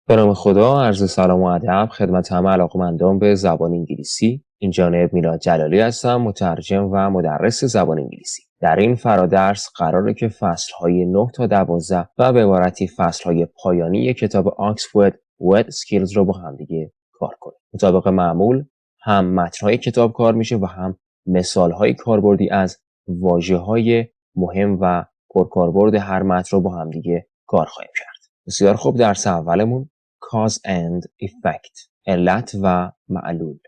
به نام خدا، عرض سلام و ادب خدمت همه علاقه‌مندان به زبان انگلیسی. این جانب میلاد جلالی هستم، مترجم و مدرس زبان انگلیسی. در این فرادرس قراره که فصل‌های 9 تا 12 و به عبارتی فصل‌های پایانی کتاب آکسفورد و اسکیلز رو با هم دیگه کار کنیم. مطابق معمول هم متن‌های کتاب کار میشه و هم مثال‌های کاربردی از واژه‌های مهم و پرکاربرد هر متن رو با هم دیگه کار خواهیم کرد. بسیار خوب، درس اولمون cause and effect، علت و معلول.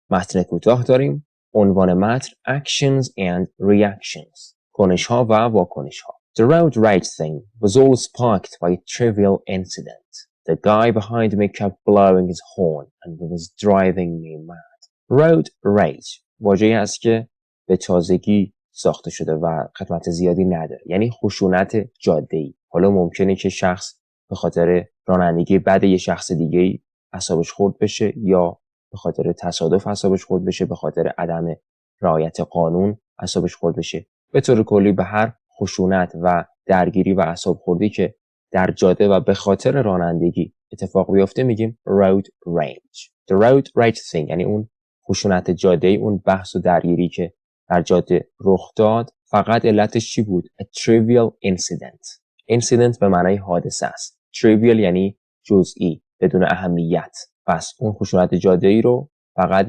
متن کوتاه داریم. عنوان متن actions and reactions، کنش‌ها و واکنش‌ها. The road rage thing was all sparked by a trivial incident. The guy behind me kept blowing his horn and it was driving me mad. Road rage واژه‌ای است که به تازگی ساخته شده و خدمت زیادی نداره، یعنی خشونت جاده‌ای. حالا ممکنه که شخص به خاطر رانندگی بد یه شخص دیگه‌ای اعصابش خورد بشه، یا به خاطر تصادف اعصابش خورد بشه، به خاطر عدم رعایت قانون اعصابش خورد بشه. به طور کلی به هر خشونت و درگیری و اعصاب خوردی که در جاده و به خاطر رانندگی اتفاق بیفته میگیم road rage. The road rage thing یعنی اون خشونت جاده‌ای، اون بحث و درگیری که در جاده رخ داد. فقط علتش چی بود؟ A trivial incident. incident به معنای حادثه است. trivial یعنی جزئی، بدون اهمیت. پس اون خشونت جاده‌ای رو فقط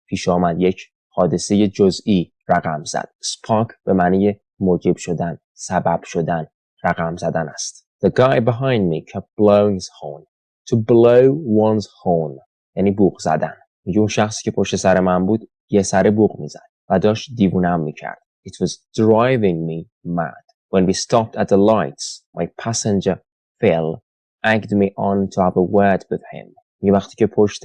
پیش آمد، یک حادثه جزئی رقم زد. spark به معنی موجب شدن، سبب شدن، رقم زدن است. The guy behind me kept blowing his horn. To blow one's horn یعنی بوق زدن. میگه اون شخصی که پشت سر من بود یه سر بوق میزد و داشت دیوونم میکرد. It was driving me mad. When we stopped at the lights, my passenger Phil egged me on to have a word with him. یه وقتی که پشت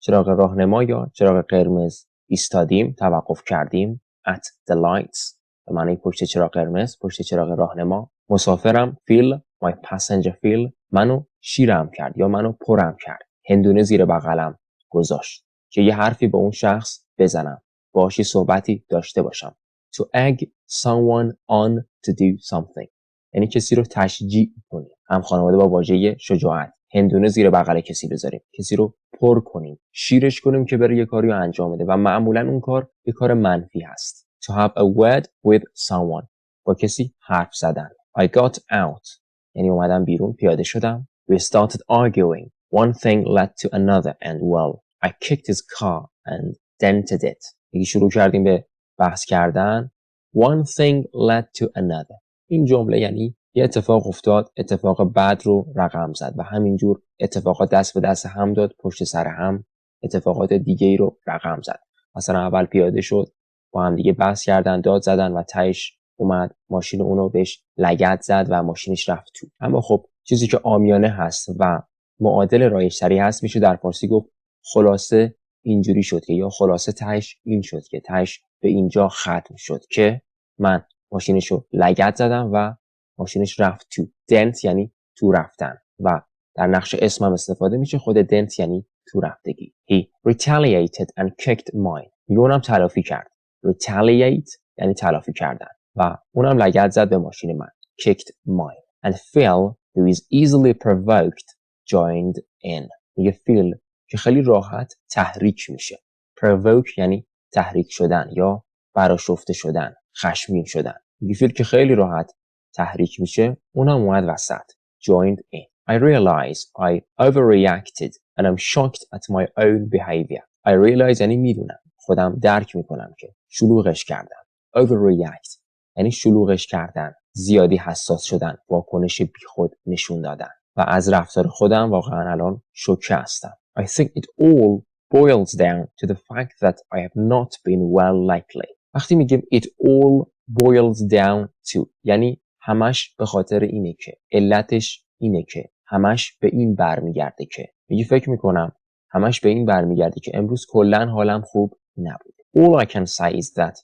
چراغ راهنما یا چراغ قرمز ایستادیم، توقف کردیم. At the lights به معنی پشت چراغ قرمز، پشت چراغ راهنما. مسافرم Phil، my passenger Phil، منو شیرم کرد یا منو پرم کرد. هندونه زیر بغلم گذاشت که یه حرفی به اون شخص بزنم، باهاش صحبتی داشته باشم. To egg someone on to do something یعنی کسی رو تشجیع کنیم. هم خانواده با واژه شجاعت. هندونه زیر بغل کسی بذاریم، کسی رو پر کنیم، شیرش کنیم که بره یه کاری رو انجام بده و معمولا اون کار یه کار منفی هست. To have a word with someone با کسی حرف زدن. I got out یعنی اومدم بیرون، پیاده شدم. We started arguing. One thing led to another and well, I kicked his car and dented it. یکی شروع کردیم به بحث کردن. One thing led to another. این جمله یعنی یه اتفاق افتاد، اتفاق بعد رو رقم زد و همینجور اتفاقات دست به دست هم داد، پشت سر هم اتفاقات دیگه ای رو رقم زد. مثلا اول پیاده شد، با هم دیگه بحث کردن، داد زدن و تهش اومد ماشین اونو بهش لگد زد و ماشینش رفت تو. اما خب چیزی که عامیانه هست و معادل رایج‌تری هست میشه در فارسی گفت خلاصه اینجوری شد که، یا خلاصه تهش این شد که، تهش به اینجا ختم شد که من ماشینشو لگد زدم و ماشینش رفت تو. دنت یعنی تو رفتن و در نقش اسمم استفاده میشه. خود دنت یعنی تو رفتگی. He retaliated and kicked mine. میگه اونم تلافی کرد. retaliate یعنی تلافی کردن و اونم لگد زد به ماشین من. kicked mine. And Phil, who is easily provoked, joined in. میگه فیل که خیلی راحت تحریک میشه. provoke یعنی تحریک شدن یا برآشفته شدن، خشمگین شدن. میگه فیل که خیلی راحت تحریک میشه، اونم اومد وسط. joined in. I realized I overreacted and I'm shocked at my own behavior. I realize یعنی میدونم، خودم درک میکنم که شلوغش کردم. overreact یعنی شلوغش کردن، زیادی حساس شدن، واکنش بیخود نشون دادن و از رفتار خودم واقعا الان شوکه هستم. I think it all boils down to the fact that I have not been well lately. وقتی میگیم it all boils down to یعنی همش به خاطر اینه که، علتش اینه که، همش به این برمیگرده که. میگی فکر میکنم همش به این برمیگرده که امروز کلن حالم خوب نبود. All I can say is that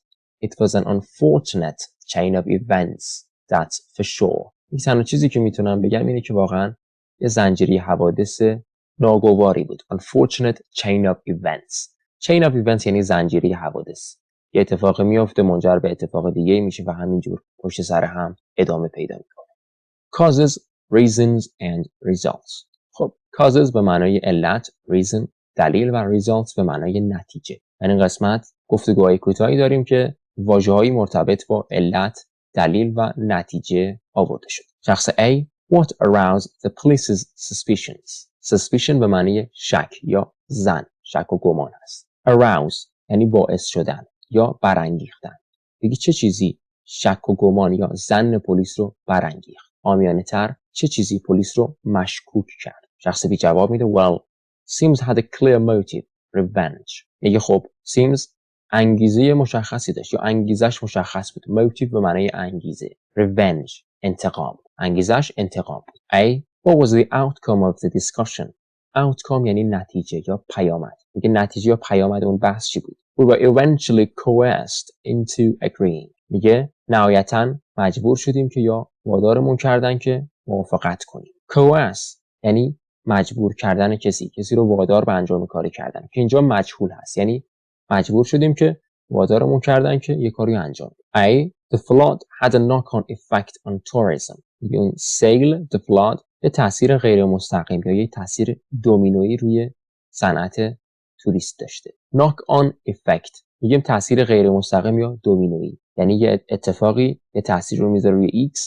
it was an unfortunate chain of events, that's for sure. این تنها چیزی که میتونم بگم اینه که واقعا یه زنجیره حوادث ناگواری بود. Unfortunate chain of events. chain of events یعنی زنجیره حوادث. یه اتفاق میفته منجر به اتفاق دیگه میشه و همینجور پشت سر هم ادامه پیدا میکنه. Causes, reasons and results. خب causes به معنای علت، reason دلیل و results به معنای نتیجه. در این قسمت گفتگوهای کوتاهی داریم که واژه‌های مرتبط با علت، دلیل و نتیجه آورده شد. شخص A what aroused the police's suspicions. suspicion به معنی شک یا ظن، شک و گمان است. arouse یعنی باعث شدن یا برانگیختن. دیگه چه چیزی شک و گمان یا ظن پلیس رو برانگیخت؟ عامیانه‌تر چه چیزی پلیس رو مشکوک کرد؟ شخص بی جواب میده well Sims had a clear motive revenge. میگه خب Sims انگیزه مشخصی داشت یا انگیزش مشخص بود. motive به معنی انگیزه. revenge انتقام. انگیزش انتقام بود. A what was the outcome of the discussion. outcome یعنی نتیجه یا پیامد. میگه نتیجه یا پیامد اون بحث چی بود؟ We were eventually coerced into agreeing. میگه نهایتاً مجبور شدیم که یا وادارمون کردن که موافقت کنیم. coerce یعنی مجبور کردن کسی رو وادار به انجام کاری کردن که اینجا مجهول هست، یعنی مجبور شدیم که وادارمون کردن که یه کاری انجام بدیم. A the flood had a knock-on effect on tourism. اون سیل the flood یه تاثیر غیر مستقیم یا یه تاثیر دومینویی روی صنعت توریست داشته. knock-on effect میگیم تاثیر غیر مستقیم یا دومینویی، یعنی یه اتفاقی یه تاثیر رو میذاره روی X،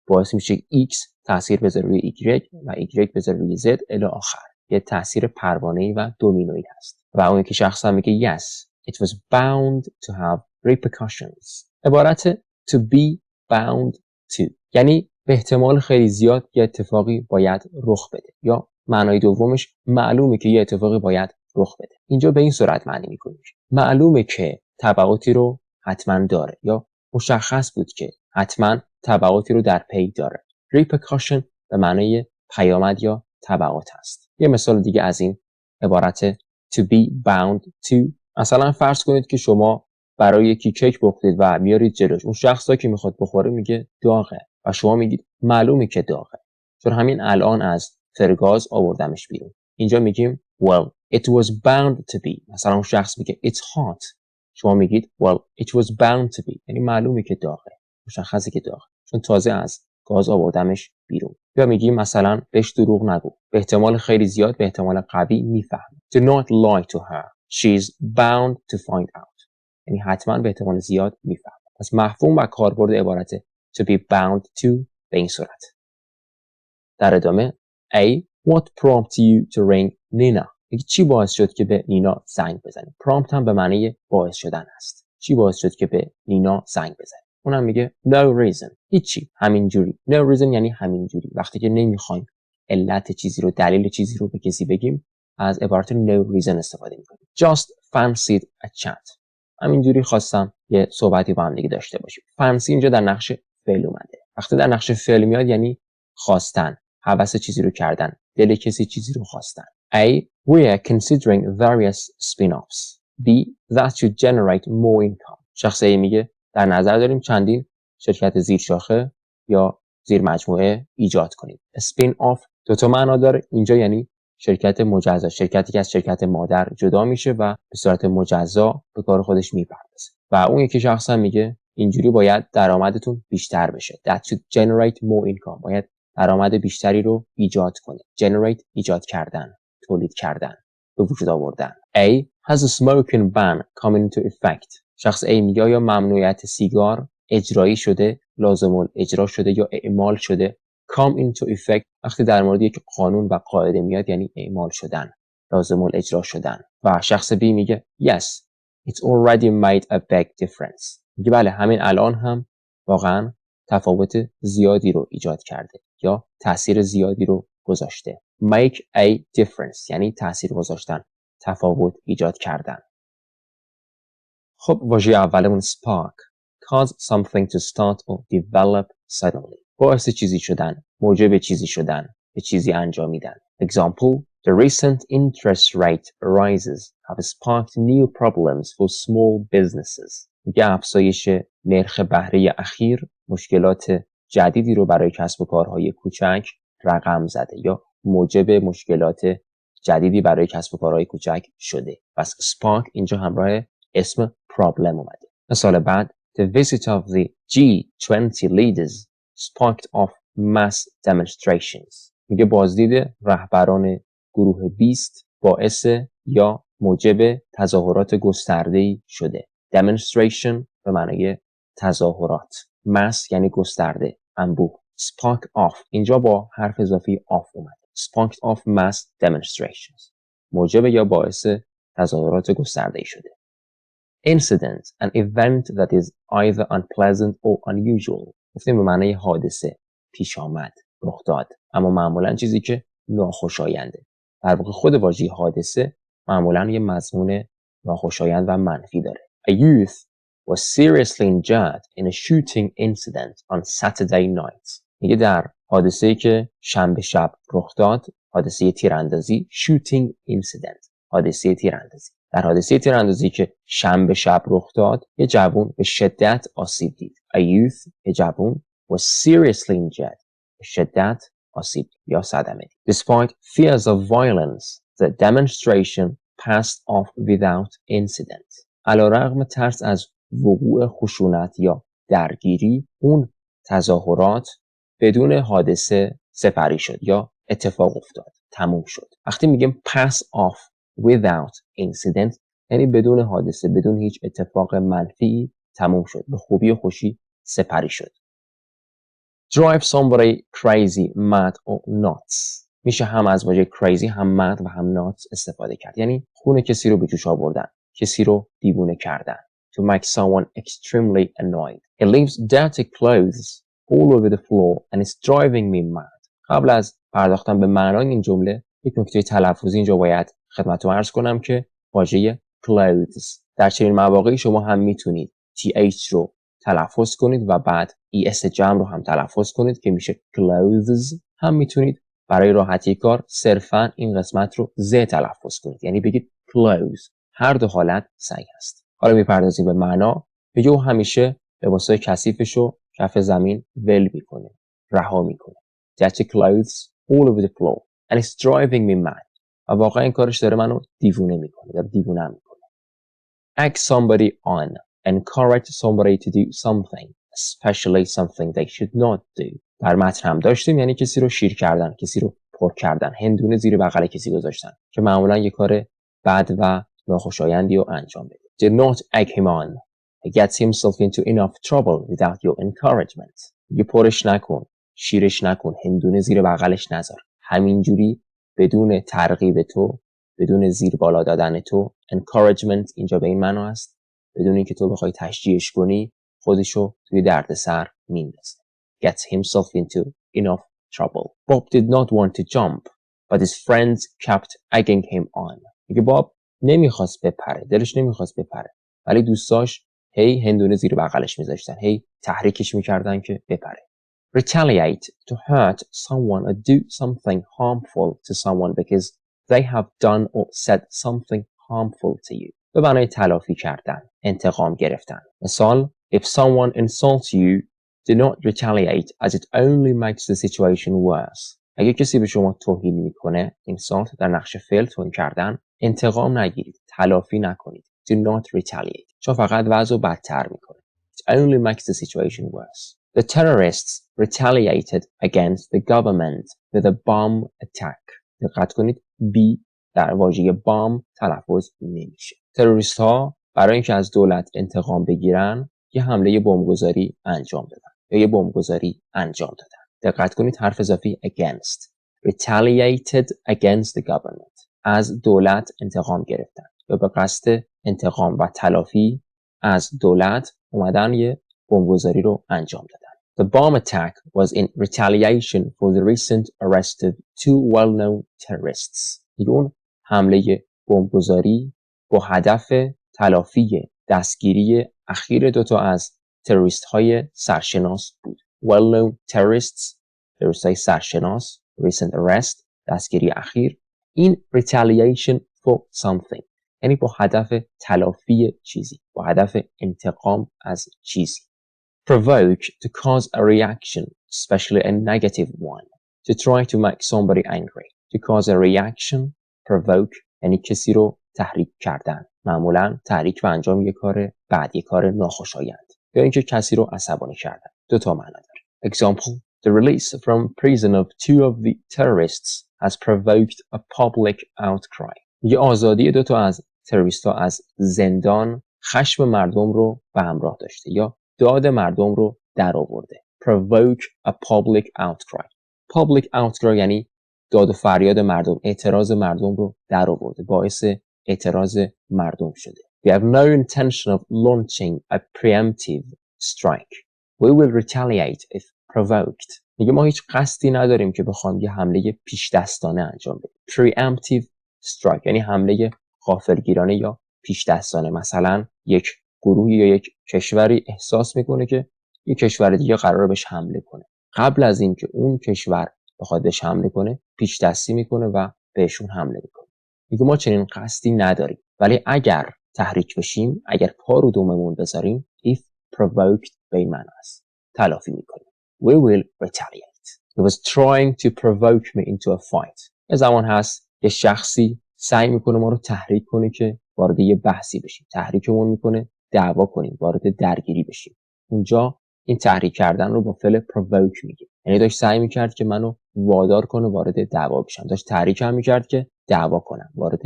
باعث میشه X تاثیر بذاره روی Y و Y بذاره روی Z الی آخر. یه تاثیر پروانه‌ای و دومینویی هست. و اون یکی شخص هم میگه yes it was bound to have repercussions. عبارت to be bound to یعنی به احتمال خیلی زیاد یه اتفاقی باید رخ بده، یا معنای دومش معلومه که یه اتفاقی باید رخ بده. اینجا به این صورت معنی میکنیم معلومه که تبعاتی رو حتما داره یا مشخص بود که حتما تبعاتی رو در پی داره. repercussion به معنای پیامد یا تبعات هست. یه مثال دیگه از این عبارت to be bound to. مثلا فرض کنید که شما برای یکی کیک پختید و میارید جلوش، اون شخصی که میخواد بخوره میگه داغه و شما میگید معلومه که داغه چون همین الان از فرگاز آوردمش بیرون. اینجا میگیم well it was bound to be. مثلا اون شخص میگه it's hot، شما میگید well it was bound to be، یعنی معلومه که داغه، مشخصه که داغه چون تازه از گاز آوردمش بیرون. یا میگیم مثلا بهش دروغ نگو، به احتمال خیلی زیاد، به احتمال قوی میفهمه. do not lie to her she is bound to find out، یعنی حتما به احتمال زیاد میفهمه. پس مفهوم و کاربرد عبارت to be bound to به این صورت. در ادامه A what prompted you to ring Nina. میگه چی باعث شد که به نینا زنگ بزنی؟ prompt هم به معنی باعث شدن است. چی باعث شد که به نینا زنگ بزنی؟ اونم میگه no reason، هیچی، همینجوری. no reason یعنی همینجوری. وقتی که نمیخوایم علت چیزی رو، دلیل چیزی رو به کسی بگیم، از عبارت no reason استفاده میکنیم. just fancied a chat، همینجوری خواستم یه صحبتی با هم دیگه داشته باشیم. fancy اینجا در نقش فعل اومده. وقتی در نقش فعل میاد یعنی خواستن، هوس چیزی رو کردن، دل کسی چیزی رو خواستن. A we are considering various spin-offs. B that should generate more income. شخص A میگه در نظر داریم چندین شرکت زیر شاخه یا زیر مجموعه ایجاد کنیم. spin off دو تا معنا داره. اینجا یعنی شرکت مجزا، شرکتی که از شرکت مادر جدا میشه و به صورت مجزا به کار خودش میپردازه. و اون یکی شخص هم میگه اینجوری باید درآمدتون بیشتر بشه. that should generate more income، باید درآمد بیشتری رو ایجاد کنه. generate ایجاد کردن، تولید کردن، به وجود آوردن. A has a smoking ban come into effect. شخص A میگه یا ممنوعیت سیگار اجرایی شده، لازم الاجرا شده یا اعمال شده. come into effect وقتی در مورد یک قانون و قاعده میاد یعنی اعمال شدن، لازم الاجرا شدن. و شخص B میگه yes it's already made a big difference. میگه بله همین الان هم واقعا تفاوت زیادی رو ایجاد کرده یا تاثیر زیادی رو گذاشته. make a difference یعنی تاثیر گذاشتن، تفاوت ایجاد کردن. خب واژه اولمون spark. cause something to start or develop suddenly. باعث چیزی شدن، موجب چیزی شدن، به چیزی انجامیدن. example the recent interest rate rises have sparked new problems for small businesses. میگه افزایش نرخ بهره اخیر مشکلات جدیدی رو برای کسب و کارهای کوچک رقم زده یا موجب مشکلات جدیدی برای کسب و کارهای کوچک شده. پس spark اینجا همراه اسم problem اومده. مثال بعد the visit of the G20 leaders sparked off mass demonstrations. میگه بازدید رهبران گروه 20 باعث یا موجب تظاهرات گسترده‌ای شده. demonstration به معنای تظاهرات. mass یعنی گسترده، انبوه. spark off اینجا با حرف اضافی off اومده. sparked off mass demonstrations. موجب یا باعث تظاهرات گسترده‌ای شده. incident an event that is either unpleasant or unusual. گفتیم به معنای حادثه، پیش آمد، رخ داد، اما معمولا چیزی که ناخوشاینده. در واقع خود واژه حادثه معمولا یه مضمون ناخوشایند و منفی داره. A youth was seriously injured in a shooting incident on Saturday night. میگه در حادثه‌ای که شنبه شب رخ داد، حادثه تیراندازی، shooting incident، حادثه تیراندازی. در حادثه تیراندازی که شنبه شب رخ داد، یه جوان به شدت آسیب دید. A youth، یه جوان was seriously injured، به شدت آسیب یا صدمه دید. Despite fears of violence, the demonstration passed off without incident. علیرغم ترس از وقوع خشونت یا درگیری، اون تظاهرات بدون حادثه سپری شد یا اتفاق افتاد، تموم شد. وقتی میگیم pass off without incident یعنی بدون حادثه، بدون هیچ اتفاق منفی تموم شد، به خوبی و خوشی سپری شد. drive somebody crazy, mad or nuts. میشه هم از واژه crazy هم mad و هم nuts استفاده کرد، یعنی خون کسی رو به جوش آوردن، کسی رو دیوونه کردن. to make someone extremely annoyed. He leaves dirty clothes all over the floor and is driving me mad. قبل از پرداختن به معنای این جمله یک نکته تلفظی اینجا باید خدمتتون عرض کنم که واژه clothes در چنین مواقعی شما هم میتونید th رو تلفظ کنید و بعد es جمع رو هم تلفظ کنید که میشه clothes. هم میتونید برای راحتی کار صرفا این قسمت رو ز تلفظ کنید، یعنی بگید clothes. هر دو حالت صحیح است. حالا میپردازیم به معنا. میگه او همیشه لباسای کثیفش رو کف زمین ول میکنه، رها میکنه. dirty clothes all over the floor and it's driving me mad. و واقعا این کارش داره منو دیوونه میکنه، داره دیوونم میکنه. egg somebody on, encourage somebody to do something, especially something they should not do. در متن هم داشتیم، یعنی کسی رو شیر کردن، کسی رو پر کردن، هندونه زیر بغل کسی گذاشتن که معمولا یه کار بد و ناخوشایندی رو انجام بده. Do not egg him on. He gets himself into enough trouble without your encouragement. یه پرش نکن، شیرش نکن، هندونه زیر بغلش نذار. همینجوری بدون ترغیب تو، بدون زیر بالا دادن تو، encouragement اینجا به این معنا است، بدون اینکه تو بخوای تشجیعش کنی، خودشو توی دردسر میندازه. Gets himself into enough trouble. Bob did not want to jump, but his friends kept egging him on. میگه باب نمیخواست بپره، دلش نمیخواست بپره، ولی دوستاش هی هندونه زیر بغلش میذاشتن، هی تحریکش میکردن که بپره. Retaliate, to hurt someone or do something harmful to someone because they have done or said something harmful to you. به معنای تلافی کردن، انتقام گرفتن. مثال: If someone insults you, do not retaliate as it only makes the situation worse. اگه کسی به شما توهین میکنه، insult در نقش فعل توهین کردن، انتقام نگیرید، تلافی نکنید. Do not retaliate. چون فقط وضع رو بدتر میکنه. It only makes the situation worse. The terrorists retaliated against the government with a bomb attack. دقت کنید B در واژه bomb تلفظ نمیشه. تروریست ها برای اینکه از دولت انتقام بگیرن یه حمله بمبگذاری انجام دادن یا یه بمبگذاری انجام دادن. دقت کنید حرف اضافی against. Retaliated against the government. از dowlat انتقام گرفتن یا به قصد انتقام و تلافی از دولت اومدن یه بمبگذاری رو انجام دادن. The bomb attack was in retaliation for the recent arrest of two well-known terrorists. اون حمله بمبگذاری با هدف تلافی دستگیری اخیر دوتا از تروریست های سرشناس بود. Well-known terrorists، تروریست های سرشناس. Recent arrest، دستگیری اخیر. In retaliation for something، یعنی با هدف تلافی چیزی، با هدف انتقام از چیزی. Provoke, to cause a reaction, especially a negative one. To try to make somebody angry. To cause a reaction, provoke، یعنی کسی رو تحریک کردن. معمولا تحریک و انجام یک کار بد، یک کار ناخوشایند. یا اینکه کسی رو عصبانی کردن. دو تا معنا داره. Example: The release from prison of two of the terrorists has provoked a public outcry. میگه آزادی دو تا از تروریست‌ها از زندان خشم مردم رو به همراه داشته یا داد مردم رو در آورده. Provoke a public outcry. Public outcry یعنی داد و فریاد مردم، اعتراض مردم رو در آورده، باعث اعتراض مردم شده. We have no intention of launching a preemptive strike. We will retaliate if provoked. میگه ما هیچ قصدی نداریم که بخوام یه حمله پیش دستانه انجام بدیم. Preemptive strike یعنی حمله غافلگیرانه یا پیش دستانه. مثلا یک گروهی یا یک کشوری احساس میکنه که یک کشور دیگه قراره بهش حمله کنه. قبل از اینکه اون کشور بخواد بهش حمله کنه، پیش دستی میکنه و بهشون حمله میکنه. میگه ما چنین قصدی نداریم، ولی اگر تحریک بشیم، اگر پا رو دوممون بذاریم، if provoked به این معنی است، تلافی میکنیم. We will retaliate. He was trying to provoke me into a fight. یه زمان هست یه شخصی سعی میکنه ما رو تحریک کنه که وارد یه بحثی بشیم. تحریکمون میکنه دعوا کنیم، وارد درگیری بشیم. اونجا این تحریک کردن رو با فعل provoke میگه. یعنی داشت سعی میکرد که منو وادار کنه وارد دعوا بشم. داشت تحریک هم میکرد که دعوا کنم، وارد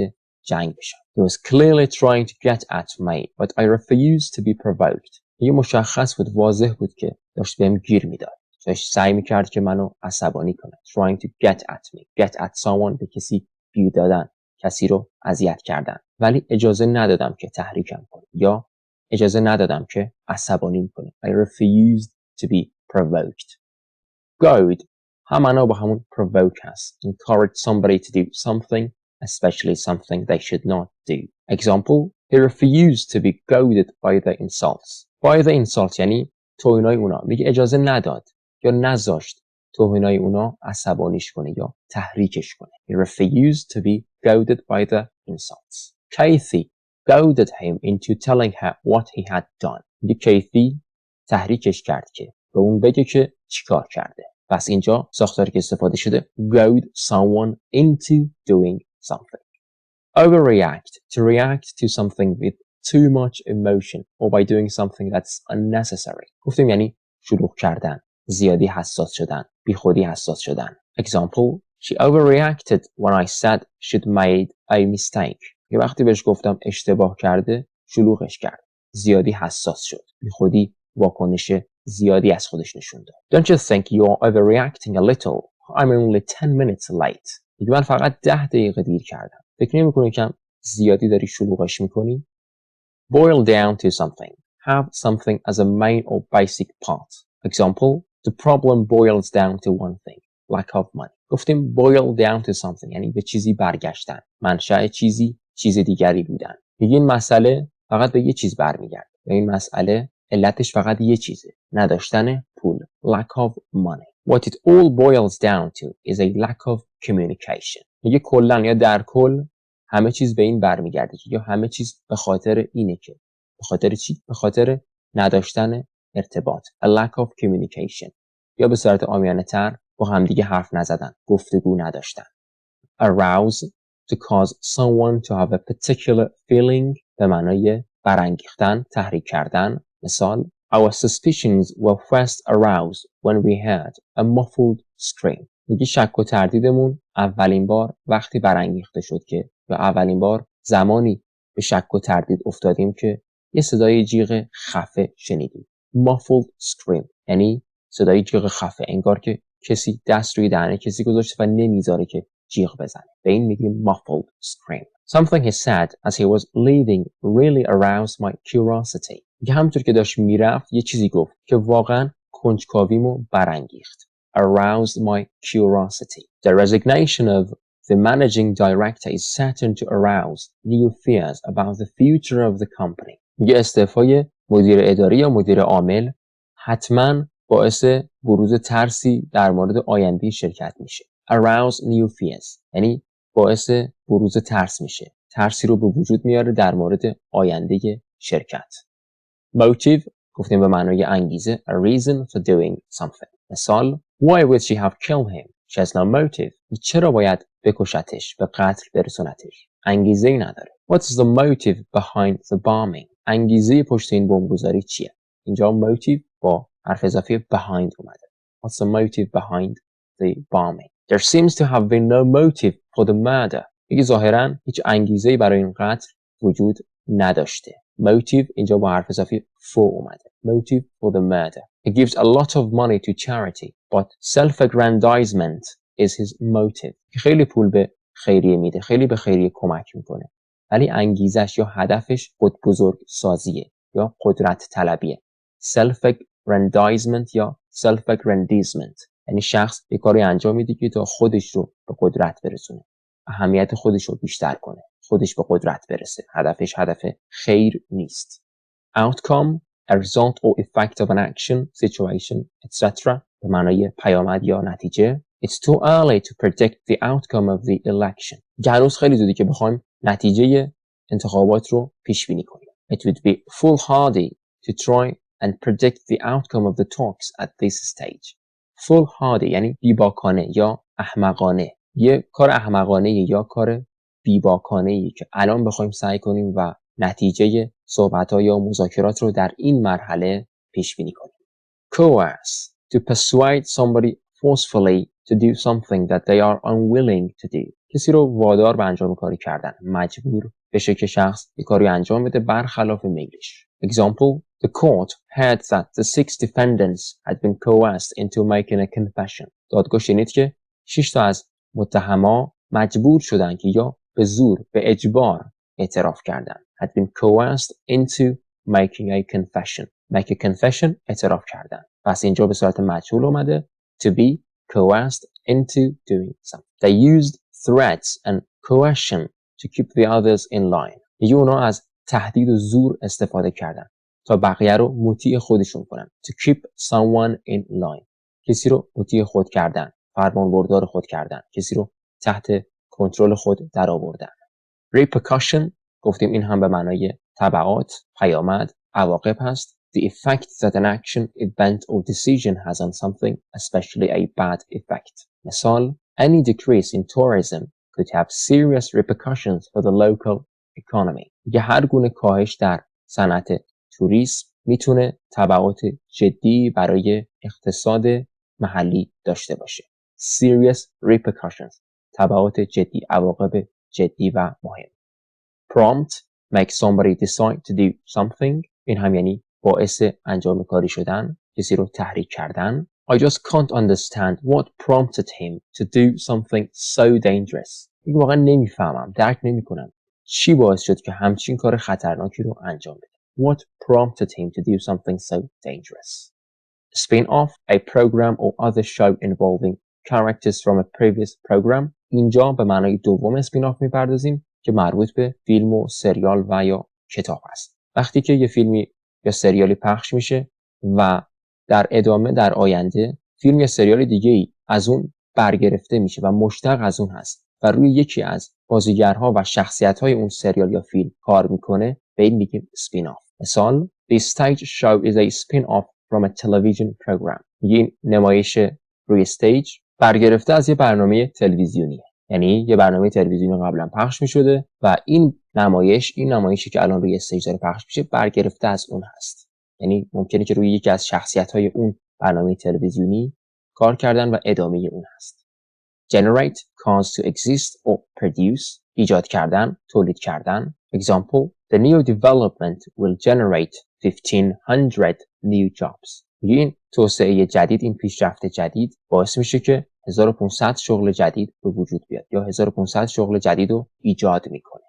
جنگ بشم. He was clearly trying to get at me, but I refused to be provoked. یه مشخص بود، واضح بود که داشت بهم گیر میداد. داشت سعی میکرد که منو عصبانی کنه. Trying to get at me. Get at someone به کسی گیر دادن، کسی رو اذیت کردن. ولی اجازه ندادم که تحریکم کنه یا اجازه ندادم که عصبانی کنه. I refused to be provoked. Goad هم معنا با همون provoke هست. Encourage somebody to do something, especially something they should not do. Example, he refused to be goaded by the insults. By the insults یعنی توهینای اونا. میگه اجازه نداد یا نذاشت توهینای اونا عصبانیش کنه یا تحریکش کنه. He refused to be goaded by the insults. Kathy goaded him into telling her what he had done. میگه کیثی تحریکش کرد که به اون بگه که چیکار کرده. پس اینجا ساختاری که استفاده شده goad someone into doing something. Overreact, to react to something with too much emotion or by doing something that's unnecessary. گفتیم یعنی شلوغ کردن، زیادی حساس شدن، بیخودی حساس شدن. Example, she overreacted when I said she'd made a mistake. یه وقتی بهش گفتم اشتباه کرده، شلوغش کرد. زیادی حساس شد. بیخودی واکنش زیادی از خودش نشون داد. Don't you think you're overreacting a little? I'm only 10 minutes late. میگه من فقط 10 دقیقه دیر کردم. فکر نمی‌کنی که زیادی داری شلوغش می‌کنی؟ Boil down to something. Have something as a main or basic part. Example, the problem boils down to one thing. Lack of money. گفتیم boil down to something یعنی به چیزی برگشتن. منشأ چیزی چیز دیگری بودن. میگه این مسئله فقط به یه چیز برمیگرده. این مسئله علتش فقط یه چیزه. نداشتن پول. Lack of money. What it all boils down to is a lack of communication. میگه کلاً یا در کل همه چیز به این برمیگرده یا همه چیز به خاطر اینه که به خاطر چی؟ به خاطر نداشتن ارتباط. A lack of communication. یا به صورت عامیانه تر با همدیگه حرف نزدن، گفتگو نداشتن. Arouse, to cause someone to have a particular feeling به معنای برانگیختن، تحریک کردن. مثال Our suspicions were first aroused when we heard a muffled scream. میگه شک و تردیدمون اولین بار وقتی برانگیخته شد که یا اولین بار زمانی به شک و تردید افتادیم که یه صدای جیغ خفه شنیدیم. Muffled scream یعنی صدای جیغ خفه، انگار که کسی دست روی دهنه کسی گذاشته و نمیذاره که جیغ بزنه. به این میگیم muffled scream. Something he said as he was leaving really aroused my curiosity. میگه همونطور که داشت میرفت یه چیزی گفت که واقعا کنجکاویمو برانگیخت. Aroused my curiosity. The resignation of the managing director is certain to arouse new fears about the future of the company. میگه استعفای مدیر اداری یا مدیر عامل حتما باعث بروز ترسی در مورد آینده شرکت میشه. Arouse new fears یعنی باعث بروز ترس میشه. ترسی رو به وجود میاره در مورد آینده شرکت. Motive گفتیم به معنای انگیزه. A reason for doing something. مثال Why would she have killed him? She has no motive. چرا باید بکشتش، به قتل برسونتش؟ انگیزه‌ای نداره. What is the motive behind the bombing? انگیزه پشت این بمبگذاری چیه؟ اینجا motive با حرف اضافی behind اومده. What's the motive behind the bombing? There seems to have been no motive for the murder. میگه ظاهراً هیچ انگیزه‌ای برای این قتل وجود نداشته. Motive اینجا با حرف اضافی for اومده. Motive for the murder. He gives a lot of money to charity, but self-aggrandizement is his motive. خیلی پول به خیریه میده، خیلی به خیریه کمک میکنه. ولی انگیزش یا هدفش خود بزرگ سازیه یا قدرت طلبیه. Self-aggrandizement یا self-aggrandizement یعنی شخص یک کاری انجام میده که تا خودش رو به قدرت برسونه، اهمیت خودش رو بیشتر کنه، خودش به قدرت برسه. هدفش هدف خیر نیست. Outcome, a result or effect of an action, situation, etc. به معنای پیامد یا نتیجه. It's too early to predict the outcome of the election. هنوز خیلی زودی که بخوایم نتیجه انتخابات رو پیش بینی کنیم. It would be foolhardy to try and predict the outcome of the talks at this stage. foolhardy یعنی بیباکانه یا احمقانه. یه کار احمقانه یا کار بیباکانه‌ای که الان بخوایم سعی کنیم و نتیجه صحبت‌ها یا مذاکرات رو در این مرحله پیش بینی کنیم. Coerce, to persuade somebody forcefully to do something that they are unwilling to do. کسی رو وادار به انجام کاری کردن، مجبور بشه که شخص یک کاری انجام بده برخلاف میلش. Example, the court heard that the 6 defendants had been coerced into making a confession. دادگاه شنید که 6 تا از متهما مجبور شدن که یا به زور، به اجبار اعتراف کردن. Had been coerced into making a confession. Make a confession اعتراف کردن. پس اینجا به صورت مجهول اومده. To be coerced into doing something. They used threats and coercion to keep the others in line. میگه اونا از تهدید و زور استفاده کردن تا بقیه رو مطیع خودشون کنن. To keep someone in line. کسی رو مطیع خود کردن، فرمانبردار خود کردن، کسی رو تحت کنترل خود در آوردن. Repercussion گفتیم این هم به معنای تبعات، پیامد، عواقب هست. The effect that an action, event or decision has on something, especially a bad effect. مثال, any decrease in tourism could have serious repercussions for the local economy. یه هر گونه کاهش در صنعت توریسم میتونه تبعات جدی برای اقتصاد محلی داشته باشه. Serious repercussions. تبعات جدی، عواقب جدی و مهم. Prompt, make somebody decide to do something. این هم یعنی باعث انجام کاری شدن، کسی رو تحریک کردن. I just can't understand what prompted him to do something so dangerous. این واقعا نمیفهمم، درک نمیکنم. چی باعث شد که همچین کار خطرناکی رو انجام بده؟ What prompted him to do something so dangerous? Spin-off, a program or other show involving characters from a previous program. اینجا به معنای دوم اسپین-آف میپردازیم که مربوط به فیلم و سریال و یا کتاب است. وقتی که یه فیلمی یا سریالی پخش میشه و در ادامه در آینده فیلم یا سریال دیگه‌ای از اون برگرفته میشه و مشتق از اون هست و روی یکی از بازیگرها و شخصیت‌های اون سریال یا فیلم کار میکنه، به این میگیم اسپین-آف. مثال The stage show is a spin-off from a television program. این نمایش روی استیج برگرفته از یه برنامه تلویزیونیه. یعنی یه برنامه تلویزیونی قبلا پخش می‌شده و این نمایشی که الان روی استیج داره پخش میشه برگرفته از اون هست. یعنی ممکنه که روی یکی از شخصیت‌های اون برنامه تلویزیونی کار کردن و ادامه اون هست. Generate, cause to exist or produce. ایجاد کردن، تولید کردن. Example, the new development will generate 1500 new jobs. این توسعه جدید، این پیشرفته جدید باعث میشه که 1500 شغل جدید به وجود بیاد یا 1500 شغل جدید رو ایجاد میکنه.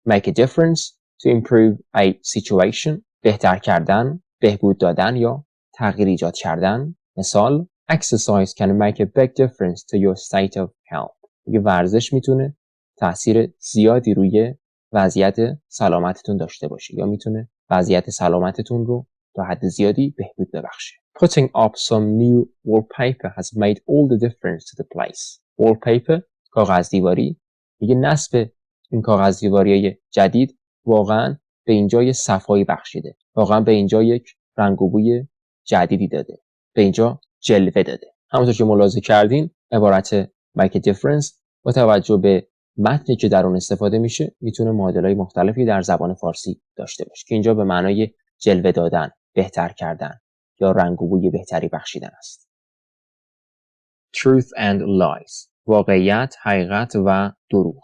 Make a difference, to improve a situation. بهتر کردن، بهبود دادن یا تغییر ایجاد کردن. مثال Exercise can make a big difference to your state of health. یه ورزش میتونه تأثیر زیادی روی وضعیت سلامتتون داشته باشه یا میتونه وضعیت سلامتتون رو تا حد زیادی بهبود ببخشه. Putting up some new wallpaper has made all the difference to the place. Wallpaper کاغذ دیواری. میگه نصب این کاغذ دیواری‌های جدید واقعا به اینجا یه صفایی بخشیده. واقعا به اینجا یک رنگ و بوی جدیدی داده. به اینجا جلوه داده. همونطور که ملاحظه کردین عبارت make a difference با توجه به متنی که در اون استفاده میشه میتونه معادلای مختلفی در زبان فارسی داشته باشه که اینجا به معنای جلوه دادن، بهتر کردن یا رنگ و بوی بهتری بخشیدن است. truth and lies. واقعیت، حقیقت و دروغ.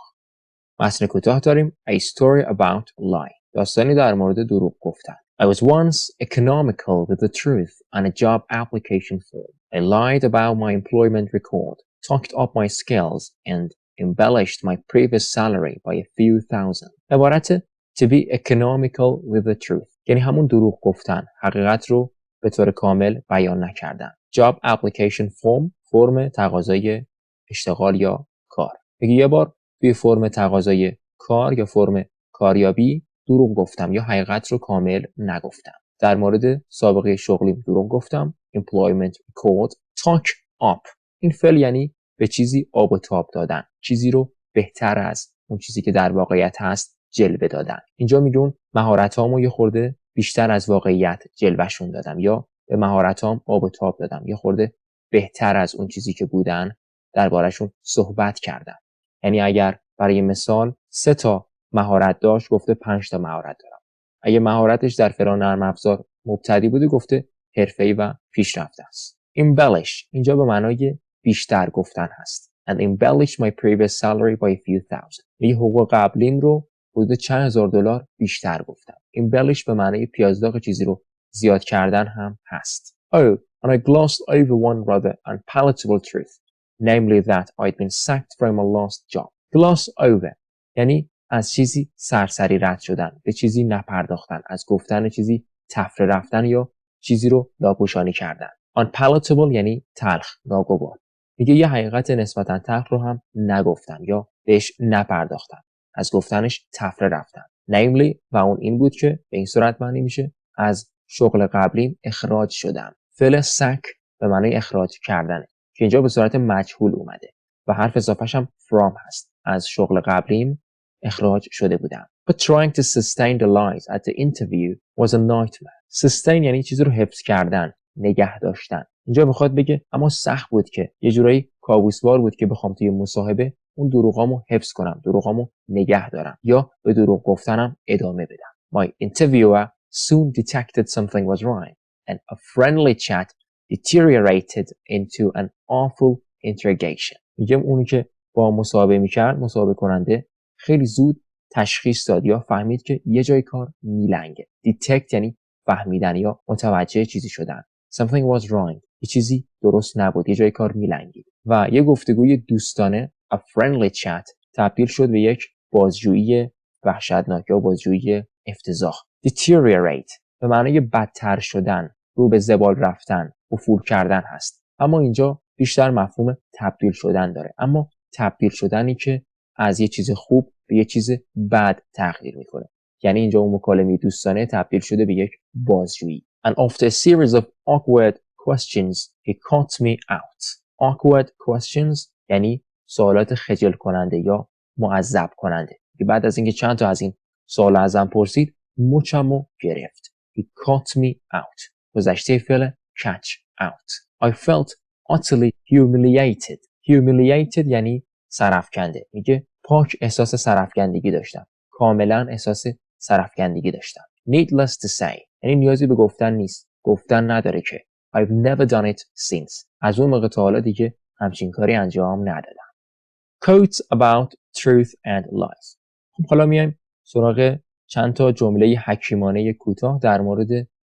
متن کوتاه داریم A story about lie. داستانی در مورد دروغ گفتن. I was once economical with the truth on a job application form. I lied about my employment record, talked up my skills, and embellished my previous salary by a few thousand. عبارت to be economical with the truth. یعنی همون دروغ گفتن. حقیقت رو به طور کامل بیان نکردن. Job application form، فرم تقاضای اشتغال یا کار. یه بار توی فرم تقاضای کار یا فرم کاریابی دروغ گفتم یا حقیقت رو کامل نگفتم. در مورد سابقه شغلیم دروغ گفتم. Employment record. Talk up. این فعل یعنی به چیزی آب و تاب دادن. چیزی رو بهتر از اون چیزی که در واقعیت هست جلوه دادن. اینجا میگون مهارتامو یه خورده بیشتر از واقعیت جلوهشون دادم یا به مهارتام آب و تاب دادم. یه خورده بهتر از اون چیزی که بودن دربارشون صحبت کردم. یعنی اگر برای مثال 3 تا مهارت داشت گفته 5 تا مهارت دارم. اگه مهارتش در فلان نرم افزار مبتدی بوده گفته حرفه‌ای و پیشرفته است. Embellish اینجا به معنای بیشتر گفتن هست. And embellish my previous salary by a few thousand. یه حقوق قبلیم رو حدود چند هزار دلار بیشتر گفتم. Embellish به معنای پیازداغ چیزی رو زیاد کردن هم هست. Oh, and I glossed over one rather unpalatable truth, namely that I'd been sacked from my last job. Gloss over یعنی از چیزی سرسری رد شدن، به چیزی نپرداختن، از گفتن چیزی تفره رفتن یا چیزی رو لاپوشانی کردن. Unpalatable یعنی تلخ، ناگوار. میگه یه حقیقت نسبتا تلخ رو هم نگفتم یا بهش نپرداختم، از گفتنش تفره رفتم. Namely و اون این بود که به این صورت معنی میشه از شغل قبلیم اخراج شدم. فعل sack به معنی اخراج کردنه که اینجا به صورت مجهول اومده و حرف اضافه‌ش هم from هست. از شغل قبلیم اخراج شده بودم. But trying to sustain the lies at the interview was a nightmare. Sustain یعنی چیزی رو حفظ کردن، نگه داشتن. اینجا میخواد بگه اما سخت بود که یه جورایی کابوسوار بود که بخوام توی مصاحبه اون دروغامو حفظ کنم، دروغامو نگه دارم یا به دروغ گفتنم ادامه بدم. My interviewer soon detected something was wrong and a friendly chat deteriorated into an awful interrogation. میگم اونی که با مصاحبه میکرد، مصاحبه کننده خیلی زود تشخیص داد یا فهمید که یه جای کار میلنگه. Detect یعنی فهمیدن یا متوجه چیزی شدن. Something was wrong. یه چیزی درست نبود. یه جای کار میلنگید. و یه گفتگوی دوستانه a friendly chat تبدیل شد به یک بازجویی وحشتناک یا بازجویی افتضاح. Deteriorate به معنای بدتر شدن، رو به زوال رفتن، افول کردن هست. اما اینجا بیشتر مفهوم تبدیل شدن داره. اما تبدیل شدنی که از یه چیز خوب به یه چیز بد تغییر میکنه. یعنی اینجا اون مکالمه دوستانه تبدیل شده به یک بازجویی. And after a series of awkward questions, he caught me out. Awkward questions یعنی سوالات خجل کننده یا معذب کننده. که بعد از اینکه چند تا از این سوال ازم پرسید، مچمو گرفت. He caught me out. گذشته فعل catch out. I felt utterly humiliated. Humiliated یعنی سرافکنده. میگه پاک احساس سرافکندگی داشتم. کاملا احساس سرافکندگی داشتم. Needless to say یعنی نیازی به گفتن نیست. گفتن نداره که. I've never done it since. از اون موقع تا حالا دیگه همچین کاری انجام ندادم. Quotes about truth and lies. خب حالا میایم سراغ چند تا جمله حکیمانه کوتاه در مورد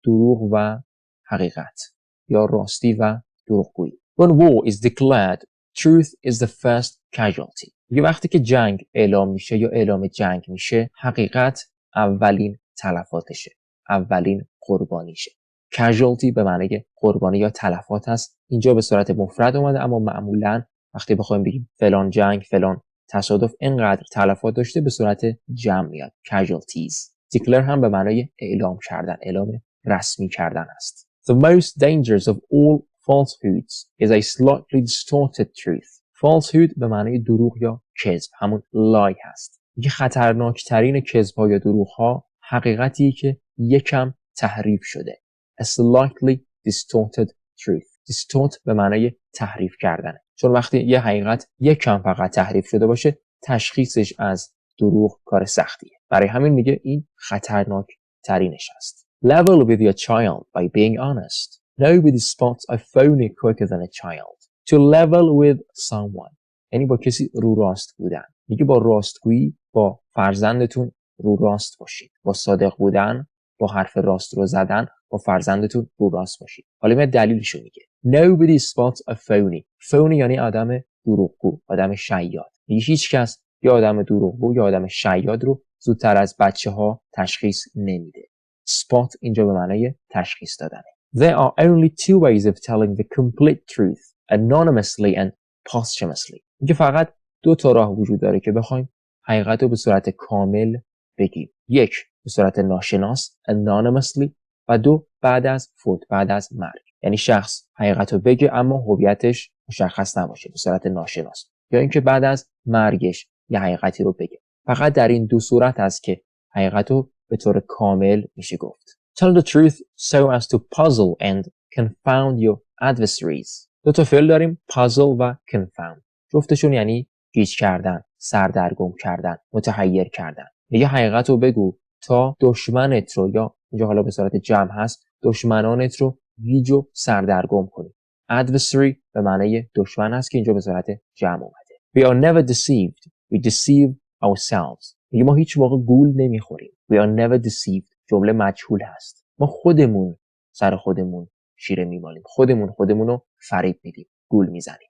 دروغ و حقیقت یا راستی و دروغگویی. When war is declared, truth is the first casualty. یه وقتی که جنگ اعلام میشه یا اعلام جنگ میشه، حقیقت اولین تلفاتشه، اولین قربانیشه. casualty به معنی قربانی یا تلفات هست. اینجا به صورت مفرد اومده اما معمولاً وقتی بخوایم بگیم فلان جنگ، فلان تصادف اینقدر تلفات داشته به صورت جمع میاد. casualties. declare هم به معنی اعلام کردن، اعلام رسمی کردن است. The most dangerous of all falsehoods is a slightly distorted truth. falsehood به معنی دروغ یا کذب، همون lie هست. میگه خطرناکترین کذب‌ها یا دروغ‌ها حقیقتی که یکم تحریف شده. A slightly distorted truth. distort به معنی تحریف کردنه. چون وقتی یه حقیقت یکم فقط تحریف شده باشه، تشخیصش از دروغ کار سختیه. برای همین میگه این خطرناک ترینش است. Level with your child by being honest. Nobody spots a phony quicker than a child. to level with someone یعنی با کسی رو راست بودن. میگه با راستگویی با فرزندتون رو راست باشید. با صادق بودن، با حرف راست رو زدن با فرزندتون رو راست باشید. حالا من دلیلشو میگه. Nobody spots a phony. phony یعنی آدم دروغگو، آدم شیاد. هیچ کس یا آدم دروغگو یا آدم شیاد رو زودتر از بچه‌ها تشخیص نمیده. spot اینجا به معنای تشخیص دادنه. There are only two ways of telling the complete truth, anonymously and posthumously. میگه فقط دو تا راه وجود داره که بخوایم حقیقت رو به صورت کامل بگیم. یک، به صورت ناشناس anonymously و دو، بعد از فوت، بعد از مرگ. یعنی شخص حقیقت رو بگه اما هویتش مشخص نباشه، به صورت ناشناس، یا اینکه بعد از مرگش یه حقیقتی رو بگه. فقط در این دو صورت هست که حقیقت رو به طور کامل میشه گفت. Tell the truth so as to puzzle and confound your adversaries. دو تا فعل داریم، puzzle و confound. جفتشون یعنی گیج کردن، سردرگم کردن، متحیر کردن. میگه حقیقت رو بگو تا دشمنت رو، یا اینجا حالا به صورت جمع هست، دشمنانت رو گیج و سردرگم کنی. adversary به معنای دشمن هست که اینجا به صورت جمع اومده. We are never deceived. We deceive ourselves. میگه ما هیچ موقع گول نمیخوریم. We are never deceived. جمله مجهول هست. ما خودمون سر خودمون شیره میمالیم. خودمون رو فریب میدیم. گول میزنیم.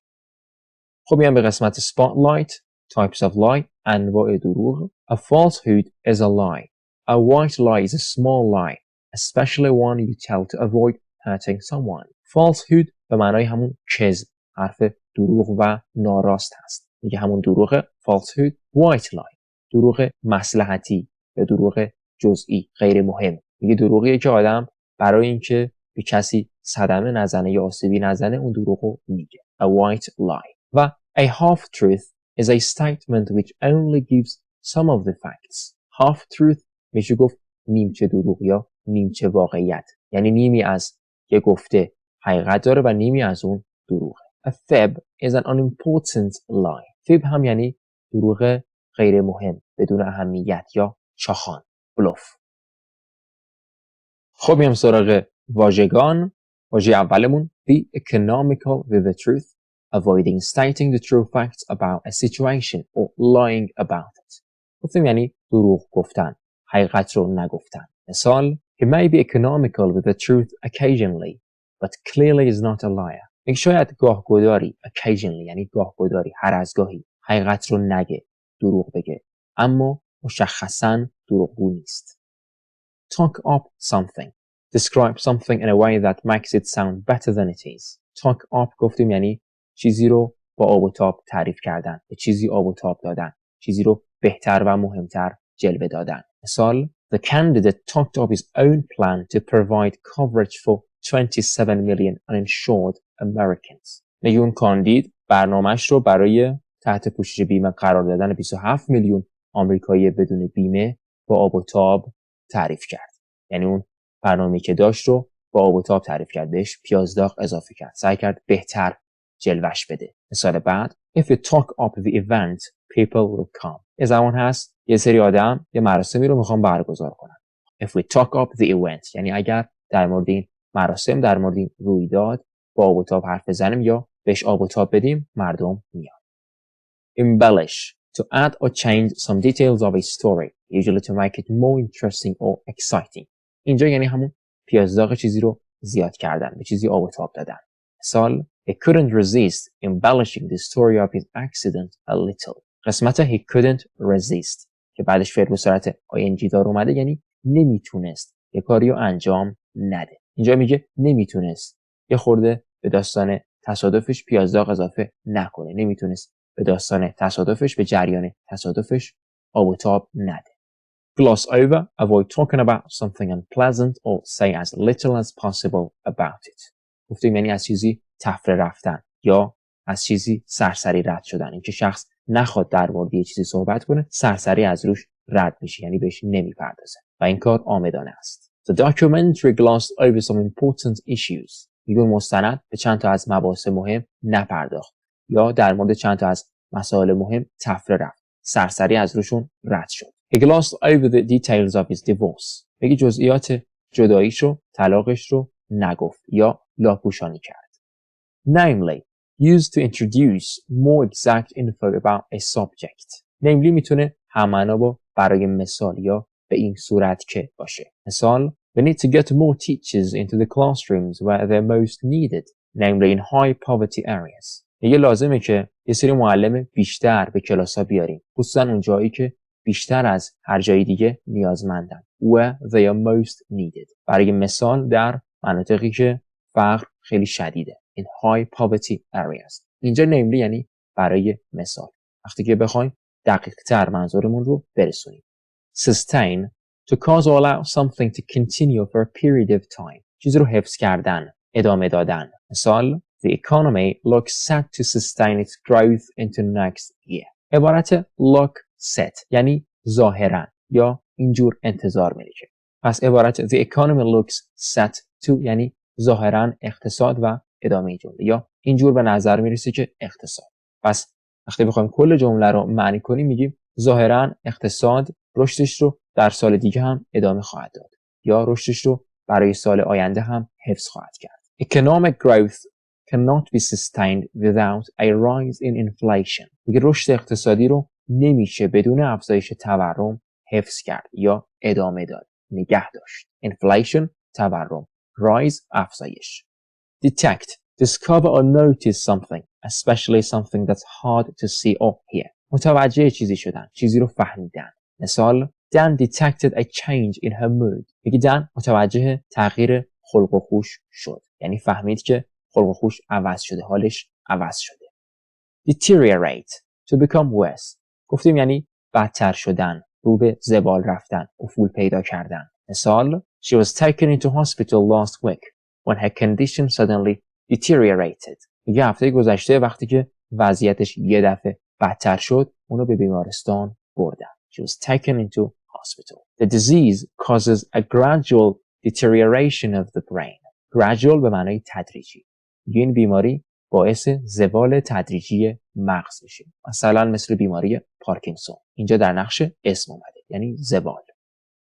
خب میام به قسمت spotlight. Types of lie. انواع دروغ. A falsehood is a lie. A white lie is a small lie, especially one you tell to avoid hurting someone. Falsehood به معنای همون کذب، حرف دروغ و ناراست هست. میگه همون دروغ falsehood. White lie دروغ مصلحتی یا دروغ جزئی، غیر مهم. میگه دروغیه که آدم برای اینکه به کسی صدمه نزنه یا آسیبی نزنه اون دروغو میگه. A white lie. و a half truth is a statement which only gives some of the facts. Half truth میشه گفت نیمچه دروغ یا نیمچه واقعیت. یعنی نیمی از یه گفته حقیقت داره و نیمی از اون دروغه. A fib is an unimportant lie. fib هم یعنی دروغ غیر مهم، بدون اهمیت یا چاخان، بلوف. خب میام سراغ واژگان. واژه اولمون be economical with the truth, avoiding stating the true facts about a situation or lying about it. گفتیم یعنی دروغ گفتن، حقیقت رو نگفتن. مثال he may be economical with the truth occasionally, but clearly is not a liar. یک شاید گاهگداری occasionally یعنی گاهگداری، هر از گاهی حقیقت رو نگه، دروغ بگه، اما مشخصاً دروغگو نیست. Talk up something. Describe something in a way that makes it sound better than it is. Talk up گفتیم یعنی چیزی رو با آب و تاب تعریف کردن، به چیزی آب و تاب دادن، چیزی رو بهتر و مهمتر جلوه دادن. مثال The candidate talked up his own plan to provide coverage for 27 million uninsured Americans. میگه اون کاندید برنامه‌اش رو برای تحت پوشش بیمه قرار دادن 27 میلیون آمریکایی بدون بیمه با آب و تاب تعریف کرد. یعنی اون برنامه‌ای که داشت رو با آب و تاب تعریف کرد، بهش پیازداغ اضافه کرد، سعی کرد بهتر جلوش بده. مثال بعد If you talk up the event, people will come. یه زمان هست یه سری آدم یه مراسمی رو میخوان برگزار کنن. If we talk up the event یعنی اگر در مورد این مراسم، در مورد این رویداد با آب و تاب حرف بزنیم یا بهش آب و تاب بدیم، مردم میان. Embellish to add or change some details of a story, usually to make it more interesting or exciting. اینجا یعنی همون پیازداغ چیزی رو زیاد کردن، به چیزی آب و تاب دادن. مثال He couldn't resist embellishing the story of his accident a little. قسمت he couldn't resist که بعدش فعل به صورت ing دار اومده یعنی نمیتونست یه کاری رو انجام نده. اینجا میگه نمیتونست یه خورده به داستان تصادفش پیازداغ اضافه نکنه، نمیتونست به داستان تصادفش، به جریان تصادفش آب و تاب نده. Gloss over, avoid talking about something unpleasant or say as little as possible about it. گفتیم یعنی از چیزی تفره رفتن یا از چیزی سرسری رد شدن. اینکه شخص نخواد در مورد یه چیزی صحبت کنه، سرسری از روش رد میشه، یعنی بهش نمیپردازه و این کار عامدانه است. The documentary glossed over some important issues. میگه مستند به چند تا از مباحث مهم نپرداخت یا در مورد چند تا از مسائل مهم تفره رفت، سرسری از روشون رد شد. He glossed over the details of his divorce. میگه جزئیات جداییش رو، طلاقش رو نگفت یا لاپوشانی کرد. Namely, used to introduce more exact info about a subject. namely میتونه همانا با برای مثال یا به این صورت که باشه. مثال We need to get more teachers into the classrooms where they're most needed, namely in high poverty areas. دیگه لازمه که یه سری معلم بیشتر به کلاس‌ها بیاریم، خصوصا اون جایی که بیشتر از هر جای دیگه نیازمندن. Where they are most needed. برای مثال در مناطقی که فقر خیلی شدیده. In high poverty areas. اینجا namely یعنی برای مثال. وقتی که بخوایم دقیق‌تر منظورمون رو برسونیم. Sustain to cause or allow something to continue for a period of time. چیزی رو حفظ کردن، ادامه دادن. مثال The economy looks set to sustain its growth into next year. عبارت look set یعنی ظاهرا یا اینجور انتظار می‌کنه. پس عبارت The economy looks set to یعنی ظاهرا اقتصاد و ادامه جمله یا اینجور به نظر میرسه که اقتصاد. پس وقتی بخوایم کل جمله رو معنی کنیم میگیم ظاهرا اقتصاد رشدش رو در سال دیگه هم ادامه خواهد داد یا رشدش رو برای سال آینده هم حفظ خواهد کرد. Economic growth cannot be sustained without a rise in inflation. میگه رشد اقتصادی رو نمیشه بدون افزایش تورم حفظ کرد یا ادامه داد، نگه داشت. Inflation تورم، rise افزایش. Detect, discover or notice something, especially something that's hard to see or hear. متوجه چیزی شدن، چیزی رو فهمیدن. مثال Dan detected a change in her mood. میگه دن متوجه تغییر خلق و خوش شد. یعنی فهمید که خلق و خوش عوض شده، حالش عوض شده. Deteriorate, to become worse. گفتیم یعنی بدتر شدن، رو به زوال رفتن، افول پیدا کردن. مثال She was taken into hospital last week when her condition suddenly deteriorated. میگه هفته گذشته وقتی که وضعیتش یه دفعه بدتر شد، اونو به بیمارستان بردن. She was taken into hospital. The disease causes a gradual deterioration of the brain. Gradual به معنای تدریجی. این بیماری باعث زوال تدریجی مغز میشه. مثلا مثل بیماری پارکینسون. اینجا در نقش اسم اومده. یعنی زوال.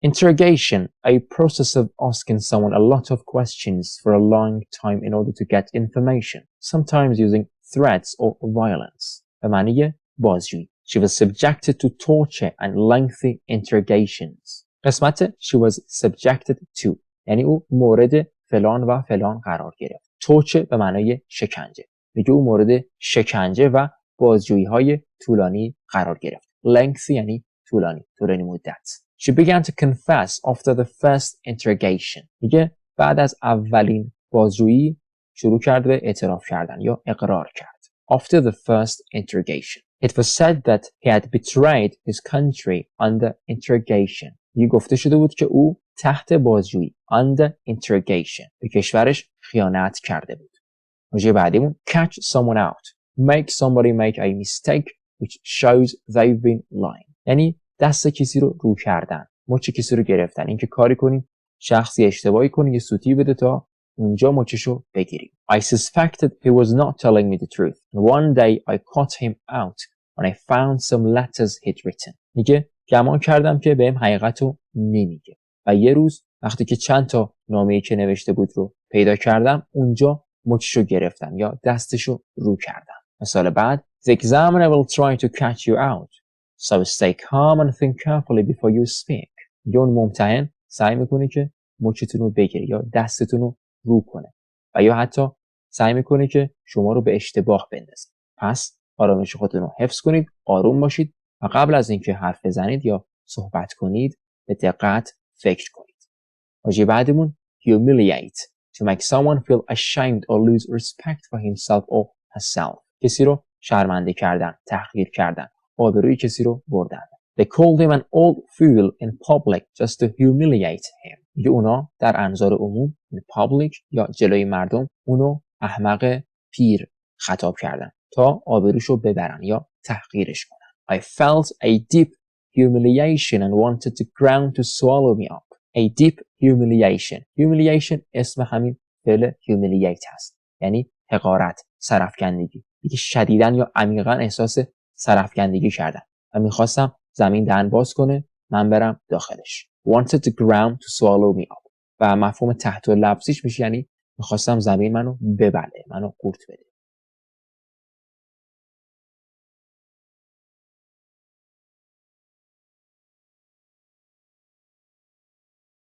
Interrogation, a process of asking someone a lot of questions for a long time in order to get information, sometimes using threats or violence. به معنی بازجویی. She was subjected to torture and lengthy interrogations. قسمت she was subjected to یعنی او مورد فلان و فلان قرار گرفت. torture به معنای شکنجه. میگه او مورد شکنجه و بازجویی های طولانی قرار گرفت. lengthy یعنی طولانی مدت. She began to confess after the first interrogation. میگه بعد از اولین بازجویی شروع کرد به اعتراف کردن یا اقرار کرد. After the first interrogation. It was said that he had betrayed his country under interrogation. میگه گفته شده بود که او تحت بازجویی under interrogation به کشورش خیانت کرده بود. واژه بعدیمون catch someone out. Make somebody make a mistake which shows they've been lying. یعنی دست کسی رو کردن، مچ کسی رو گرفتن. اینکه کاری کنیم شخصی اشتباهی کنه یه سوتی بده تا اونجا مچشو بگیریم. I suspected he was not telling me the truth. And one day I caught him out when I found some letters he'd written. میگه گمان کردم که بهم حقیقتو نمیگه. و یه روز وقتی که چند تا نامه‌ای که نوشته بود رو پیدا کردم اونجا مچشو گرفتم یا دستشو رو کردم. مثال بعد The examiner will try to catch you out. So stay calm and think carefully before you speak. یا اون ممتحن سعی میکنه که مچتون رو بگیره یا دستتون رو رو کنه و یا حتی سعی میکنه که شما رو به اشتباه بندازه. پس آرامش خودتون رو حفظ کنید، آروم باشید و قبل از اینکه حرف بزنید یا صحبت کنید به دقت فکر کنید. واژه بعدمون humiliate, to make someone feel ashamed or lose respect for himself or herself. کسی رو شرمنده کردن، تحقیر کردن، آبروی کسی رو بردن. They called him an old fool in public just to humiliate him. میگه اونا در انظار عموم in public یا جلوی مردم اونو احمق پیر خطاب کردن تا آبروشو ببرن یا تحقیرش کنن. I felt a deep humiliation and wanted the ground to swallow me up. A deep humiliation. Humiliation اسم همین فعل humiliate هست. یعنی حقارت، سرافکندگی. میگه شدیداً یا عمیقاً احساس سرافکندگی کردن و میخواستم زمین دهن باز کنه من برم داخلش. Wanted the ground to swallow me up. و مفهوم تحت لفظیش میشه یعنی میخواستم زمین منو ببله، منو قورت بده.